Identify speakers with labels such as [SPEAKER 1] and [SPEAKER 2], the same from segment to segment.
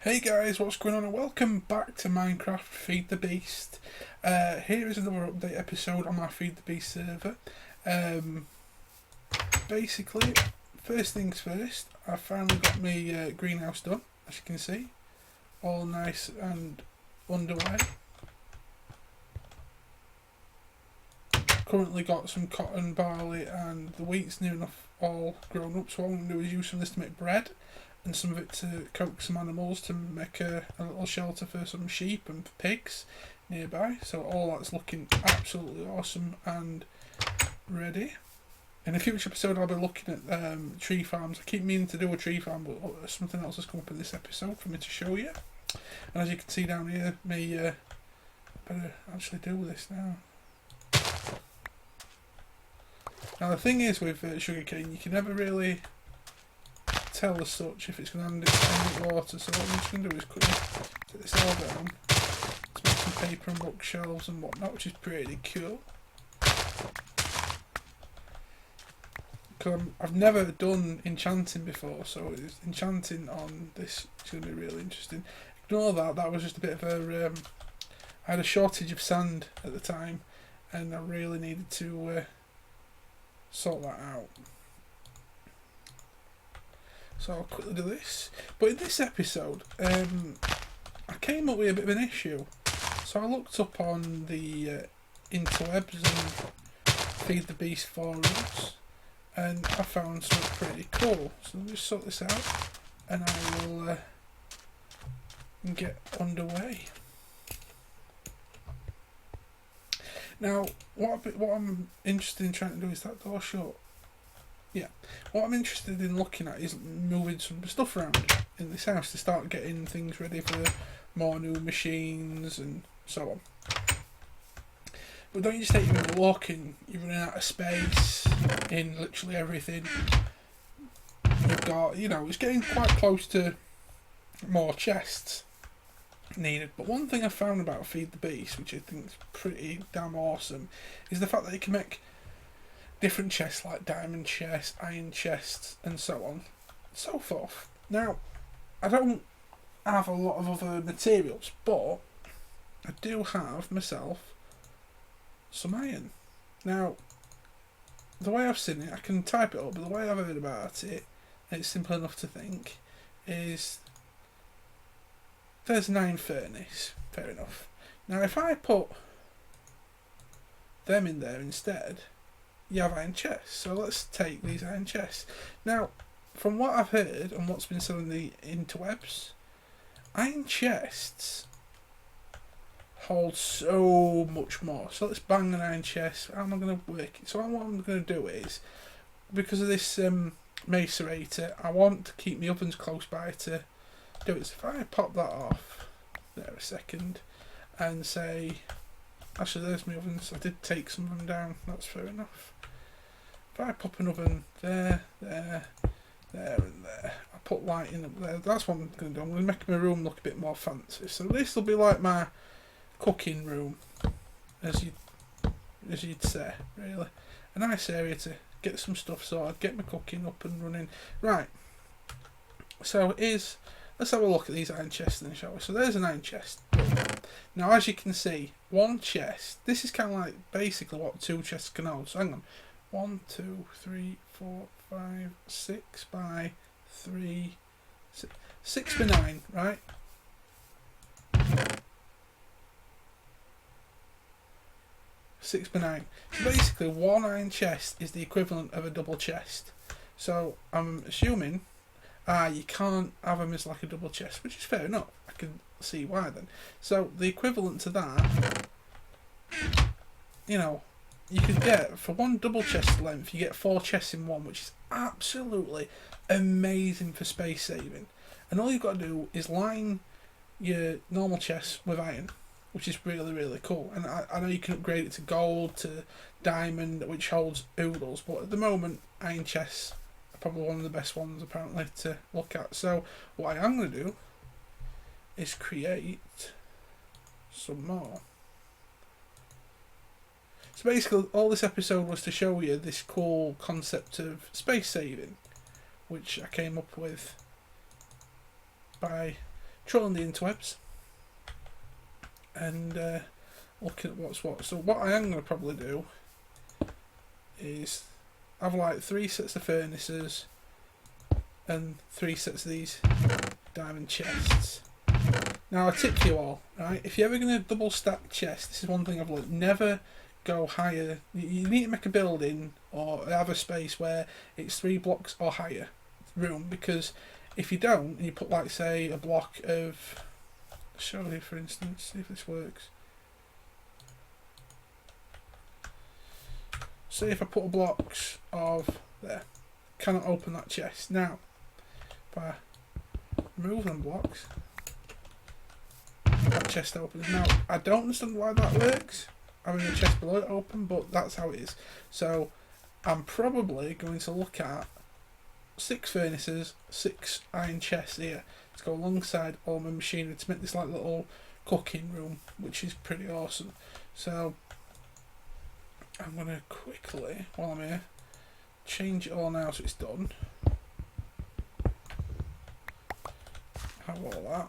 [SPEAKER 1] Hey guys, what's going on and welcome back to Minecraft Feed the Beast. Here is another update episode on my Feed the Beast server. Um, Basically, first things first, I finally got my greenhouse done, as you can see. All nice and underway. Currently got some cotton, barley and the wheat's near enough all grown up, so what I'm going to do is use some of this to make bread and some of it to coax some animals to make a little shelter for some sheep and pigs nearby. So all that's looking absolutely awesome and ready. In a future episode I'll be looking at tree farms. I keep meaning to do a tree farm, but something else has come up in this episode for me to show you. And as you can see down here, I better actually do this now. Now the thing is with sugarcane, you can never really tell as such if it's going to end in water, so what I'm just going to do is quickly take this all down to make some paper and bookshelves and whatnot, which is pretty cool. Because I've never done enchanting before, so enchanting on this is going to be really interesting. Ignore that was just a bit of a... I had a shortage of sand at the time, and I really needed to sort that out. So I'll quickly do this. But in this episode, I came up with a bit of an issue. So I looked up on the interwebs and Feed the Beast forums, and I found something pretty cool. So I'll just sort this out, and I will get underway. Now, what I'm interested in trying to do is that door shut. Yeah, what I'm interested in looking at is moving some stuff around in this house to start getting things ready for more new machines and so on. But don't you just take even walking, you're running out of space in literally everything. You've got, it's getting quite close to more chests needed. But one thing I found about Feed the Beast, which I think is pretty damn awesome, is the fact that you can make different chests like diamond chests, iron chests, and so on, so forth. Now, I don't have a lot of other materials, but I do have myself some iron. Now, the way I've seen it, I can type it up, but the way I've heard about it, and it's simple enough to think, is there's an iron furnace, fair enough. Now, if I put them in there instead, you have iron chests. So let's take these iron chests. Now, from what I've heard and what's been said on the interwebs, iron chests hold so much more. So let's bang an iron chest. How am I going to work it? So what I'm going to do is, because of this macerator, I want to keep my ovens close by to do it. So if I pop that off there a second and say, actually there's my ovens. I did take some of them down. That's fair enough. If I pop an oven there, and there, I put lighting up there. That's what I'm going to do. I'm going to make my room look a bit more fancy. So this will be like my cooking room, as you'd say, really. A nice area to get some stuff sorted, get my cooking up and running. Right. So let's have a look at these iron chests then, shall we? So there's an iron chest. Now, as you can see, one chest. This is kind of like basically what two chests can hold. So hang on. 1, 2, 3, 4, 5, 6 by 3, 6 by 9, right? Six by 9. So basically, one iron chest is the equivalent of a double chest. So I'm assuming, you can't have them as like a double chest, which is fair enough. I can see why then. So the equivalent to that, you could get, for one double chest length, you get 4 chests in one, which is absolutely amazing for space saving. And all you've got to do is line your normal chests with iron, which is really, really cool. And I know you can upgrade it to gold, to diamond, which holds oodles, but at the moment, iron chests are probably one of the best ones, apparently, to look at. So what I am going to do is create some more. So basically, all this episode was to show you this cool concept of space saving, which I came up with by trolling the interwebs and looking at what's what. So what I am going to probably do is have like 3 sets of furnaces and 3 sets of these diamond chests. Now I tip you all, right? If you're ever going to double stack chests, this is one thing I've learned: never go higher. You need to make a building or have a space where it's 3 blocks or higher room, because if you don't, and you put like say a block of, show you for instance, see if this works. Say if I put a blocks of there, cannot open that chest. Now, if I remove them blocks, that chest opens. Now, I don't understand why that works, having a chest below it open, but that's how it is. So, I'm probably going to look at 6 furnaces, 6 iron chests here to go alongside all my machinery to make this like little cooking room, which is pretty awesome. So, I'm going to quickly, while I'm here, change it all now so it's done. Have all that.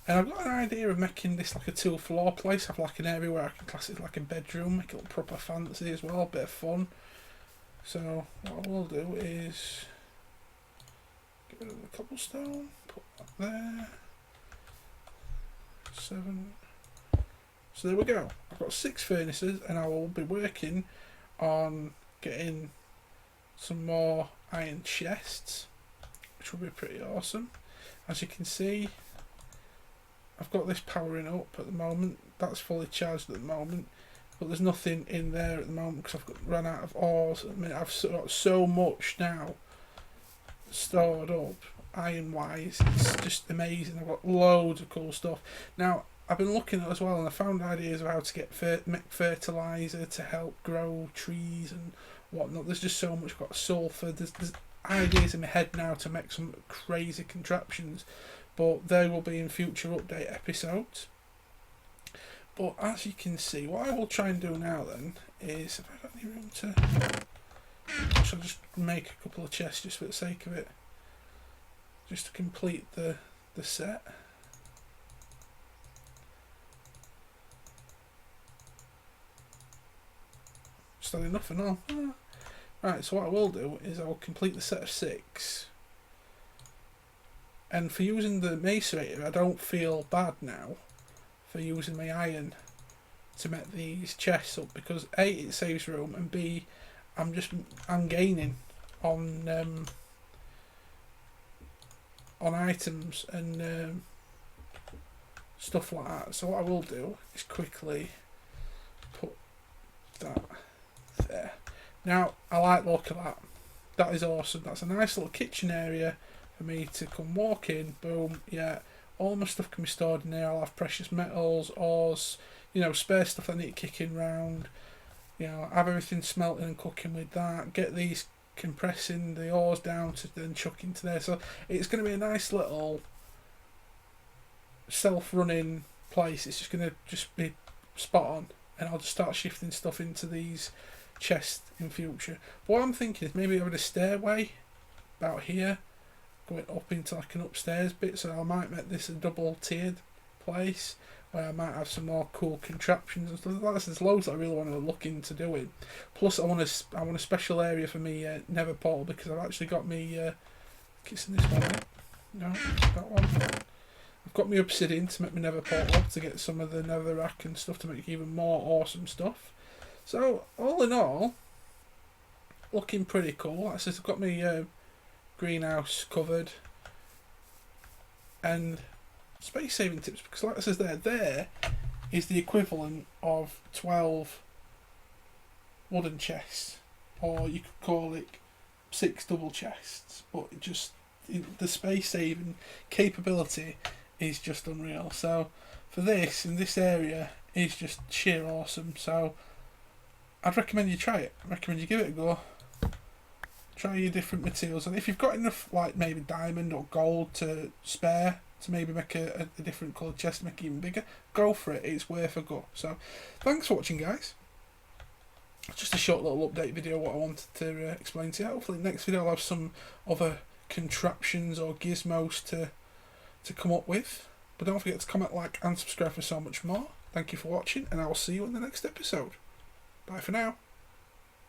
[SPEAKER 1] And I've got an idea of making this like a 2 floor place, have like an area where I can class it like a bedroom, make it look proper fancy as well, a bit of fun. So what I will do is get rid of the cobblestone, put that there. 7. So there we go. I've got 6 furnaces and I will be working on getting some more iron chests, which will be pretty awesome. As you can see, I've got this powering up at the moment. That's fully charged at the moment, but there's nothing in there at the moment because I've run out of ores. I mean, I've got so much now stored up iron wise, it's just amazing. I've got loads of cool stuff. Now I've been looking at as well, and I found ideas of how to get make fertilizer to help grow trees and whatnot. There's just so much. I've got sulfur. There's ideas in my head now to make some crazy contraptions, but they will be in future update episodes. But as you can see, what I will try and do now then is, have I got any room to, shall I just make a couple of chests just for the sake of it, just to complete the set. Still enough and all. Right, so what I will do is I will complete the set of 6. And for using the macerator, I don't feel bad now for using my iron to make these chests up, because A, it saves room, and B, I'm gaining on items and stuff like that. So what I will do is quickly put that there. Now I like the look of that. That is awesome. That's a nice little kitchen area for me to come walk in. Boom. Yeah, all my stuff can be stored in there. I'll have precious metals, ores, you know, spare stuff I need kicking round. You know, have everything smelting and cooking with that. Get these compressing the ores down to then chuck into there. So it's going to be a nice little self-running place. It's just going to be spot on, and I'll just start shifting stuff into these chests in future. But what I'm thinking is maybe having a stairway about here going up into like an upstairs bit, so I might make this a double tiered place where I might have some more cool contraptions and stuff like that. There's loads that I really want to look into doing. Plus I want a special area for me nether portal, because I've actually got me kissing this one up. No, that one. I've got me obsidian to make my nether portal, to get some of the netherrack and stuff to make even more awesome stuff. So all in all, looking pretty cool. Like I said, I've got my greenhouse covered, and space saving tips, because like I said, there is the equivalent of 12 wooden chests, or you could call it 6 double chests, but the space saving capability is just unreal. So for this, in this area, is just sheer awesome. So I'd recommend you try it. I recommend you give it a go. Try your different materials, and if you've got enough, like maybe diamond or gold to spare to maybe make a different coloured chest, make it even bigger, go for it. It's worth a go. So thanks for watching, guys. Just a short little update video what I wanted to explain to you. Hopefully next video I'll have some other contraptions or gizmos to to come up with. But don't forget to comment, like, and subscribe for so much more. Thank you for watching, and I will see you in the next episode. Bye for now.